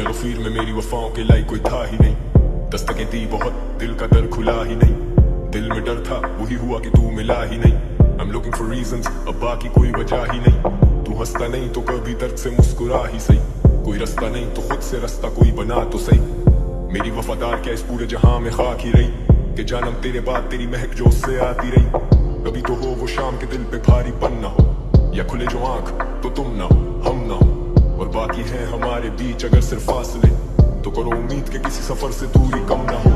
गफीर में मेरी वफाओं के लायक कोई था ही नहीं। दस्तकें दी बहुत, दिल का दर खुला ही नहीं। दिल में डर था, वही हुआ कि तू मिला ही नहीं। I'm looking for reasons, अब बाकी कोई वजह ही नहीं। तू हंसता नहीं तो कभी दर्द से मुस्कुरा ही सही। कोई रास्ता नहीं तो खुद से रास्ता कोई बना तो सही। मेरी वफादार क्या इस पूरे जहां में खाक ही रही, कि जानम तेरे बाद तेरी महक जो उससे आती रही। कभी तो हो वो शाम के दिल पे भारीपन ना हो, या खुले जो आंख तो तुम ना हो हम ना हो। और बाकी है हमारे बीच अगर सिर्फ फासले, तो करो उम्मीद के किसी सफर से दूरी कम ना हो।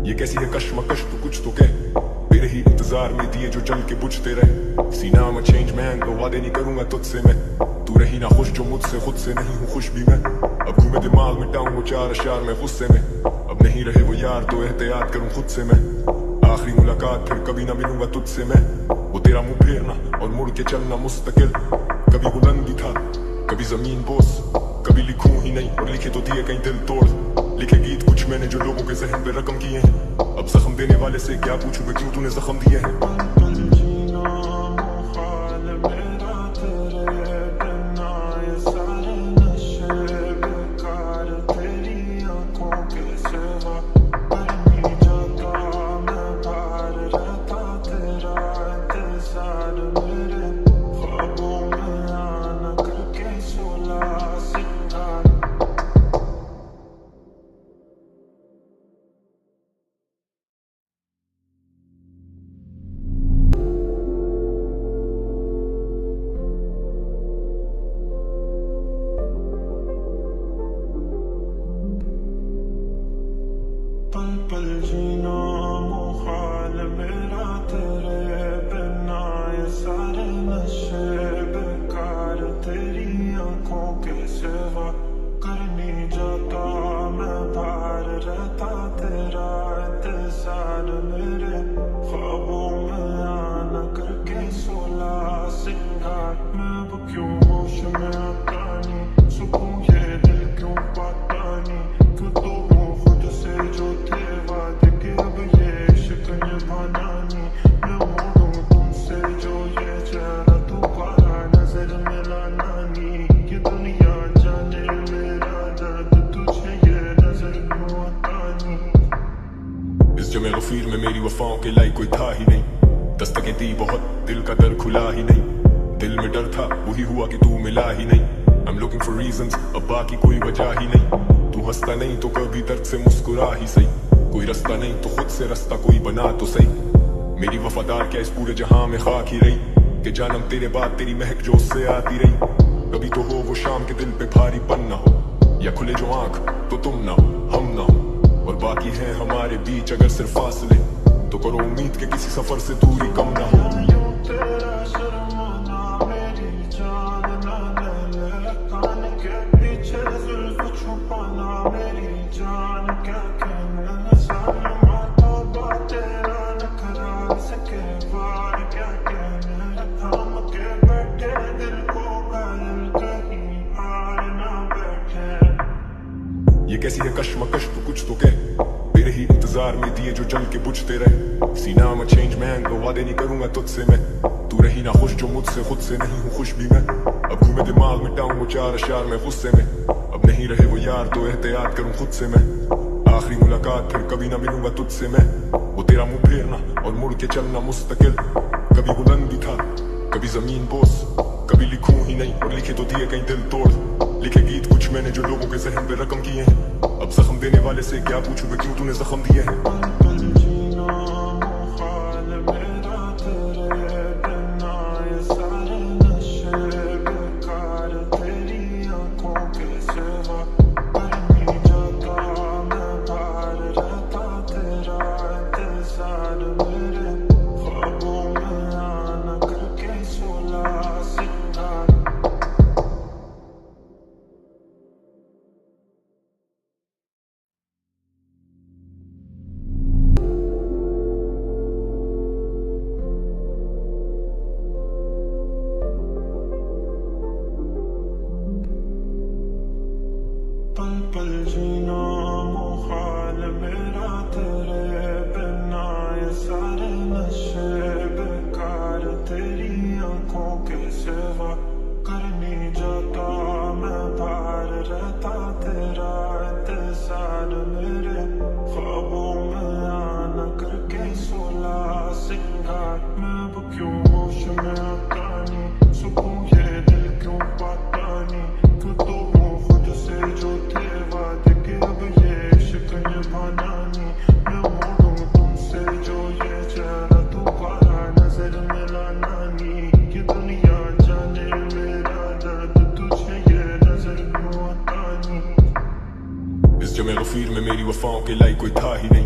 ये कैसी है कश्मकश तू कुछ तो कह, मेरे ही इंतजार में दिए जो जल के बुझते रहे। सीना में चेंज मैन तो वादे नहीं करूंगा तुझसे मैं। तू रही ना खुश जो मुझसे, खुद से नहीं हूँ खुश भी मैं। अब घूमे दिमाग मिटाऊं वो चार अशार में गुस्से में। अब नहीं रहे वो यार तो एहतियात करूं खुद से मैं। आखिरी मुलाकात फिर कभी ना मिलूंगा तुझसे मैं। वो तेरा मुंह फेरना और मुड़ के चलना मुस्तकिल। कभी बुलंदी था कभी जमीन बोस, कभी लिखूं ही नहीं और लिखे तो दिए कहीं दिल तोड़। लिखे गीत कुछ मैंने जो लोगों के जहन पे रकम किए हैं। अब जख्म देने वाले से क्या पूछूं मैं, क्यों तूने जख्म दिए हैं। पल पल जीना मुहाल मेरा तेरे बिना, ये सारे नशे बेकार तेरी आंखों के सिवा। करनी जाता मैं बाहर रहता तेरा इंतजार मेरे ख्वाबों में आना करके सोला सिंगार। मैं अब क्यों होश में आता नहीं, सुकून ये दिल क्यों पाता नहीं। क्यों तो हूँ खुद से जो थे वादे के, अब ये इश्क निभाना नहीं। मैं मोड़ूं तुमसे जो ये चेहरा दोबारा नजर मिलाना नहीं। ये दुनिया जाने मेरा दर्द तुझे ये नजर क्यों आता नहीं। इस जमे गफीर में मेरी वफाओं के लायक कोई था ही नहीं। दस्तकें दी बहुत, दिल का दर खुला ही नहीं। दिल में डर था, वही हुआ कि तू मिला ही नहीं। I'm looking for reasons, अब बाकी कोई वजह ही नहीं। तू हंसता नहीं तो कभी दर्द से मुस्कुरा ही सही। कोई रास्ता नहीं तो खुद से रास्ता कोई बना तो सही। मेरी वफादार क्या इस पूरे जहां में खाक ही रही, कि जानम तेरे बाद तेरी महक जो उससे आती रही। कभी तो हो वो शाम के दिल पे भारीपन ना हो, या खुले जो आंख तो तुम ना हो हम ना हो। और बाकी है हमारे बीच अगर सिर्फ फासले, तो करो उम्मीद के किसी सफर से दूरी कम ना हो। ये कैसी है कश्मकश तू कुछ तो कह, मेरे ही इंतजार में दिए जो जल के बुझते रहे। सीना में चेंज मैन तो वादे नहीं करूंगा तुझसे मैं। तू रही ना खुश जो मुझसे, खुद से नहीं हूँ खुश भी मैं। अब घूमे दिमाग मिटाऊं वो चार अशार में गुस्से में। अब नहीं रहे वो यार तो एहतियात करूं खुद से मैं। आखिरी मुलाकात फिर कभी ना मिलूंगा तुझसे मैं। वो तेरा मुंह फेरना और मुड़ के चलना मुस्तकिल। कभी बुलंदी था कभी जमीन बोस, कभी लिखूं ही नहीं और लिखे तो दिए कहीं दिल तोड़। लिखे गीत कुछ मैंने जो लोगों के जहन पे रकम किए हैं। अब जख्म देने वाले से क्या पूछूं मैं, क्यों तूने जख्म दिए हैं। बेवफाओं के लाई कोई था ही नहीं,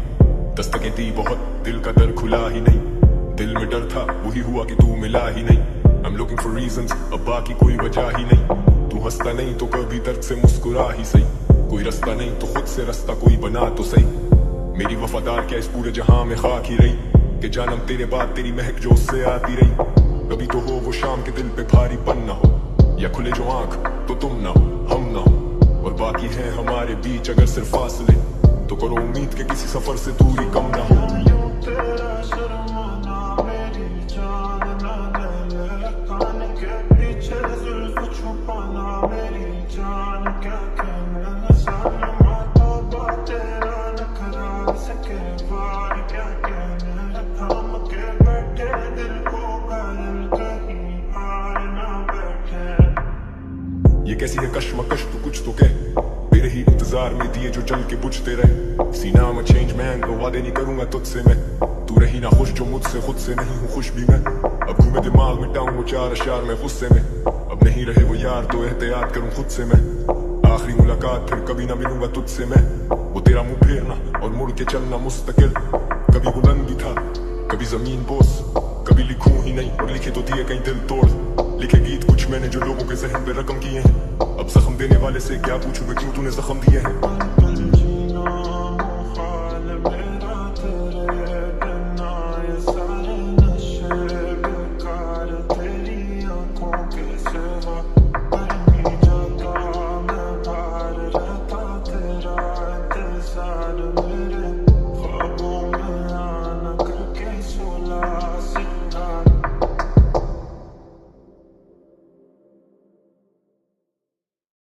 दस्तकें दी बहुत दिल का दर खुला ही नहीं, दिल में डर था वही हुआ कि तू मिला ही नहीं। I'm looking for reasons, अब बाकी कोई वजह ही नहीं, तू हंसता नहीं तो कभी दर्द से मुस्कुरा ही सही, कोई रास्ता नहीं तो खुद से रास्ता कोई बना तो सही। मेरी वफादार क्या इस पूरे जहां में खाक ही रही, कि जानम तेरे बाद तेरी महक जो उससे आती रही। कभी तो हो वो शाम के दिल पे भारीपन ना हो, या खुले जो आंख तो तुम ना हो हम ना हो, और बाकी है हमारे बीच अगर सिर्फ फासले, तो करो उम्मीद के किसी सफर से दूरी कम ना हो। ये कैसी है कश्मकश तू कुछ तो कह, तेरे ही इंतजार में दिए जो जल के बुझते रहे। सीना में चेंज मैन तो वादे नहीं करूंगा तुझसे मैं, तू रही ना खुश जो मुझसे खुद से नहीं हूँ खुश भी मैं। अब घूमे दिमाग में टाऊं वो चार अशार में गुस्से में, अब नहीं रहे वो यार तो एहतियात करूं खुद से मैं। आखिरी मुलाकात फिर कभी ना मिलूंगा तुझसे मैं, वो तेरा मुंह फेरना और मुड़ के चलना मुस्तकिल। कभी बुलंद भी था कभी जमीन बोस, कभी लिखूं ही नहीं और लिखे तो दिए कहीं दिल तोड़। लिखे गीत कुछ मैंने जो लोगों के जहन पे रकम किए हैं, अब जख्म देने वाले से क्या पूछूं मैं क्यों तूने जख्म दिए हैं।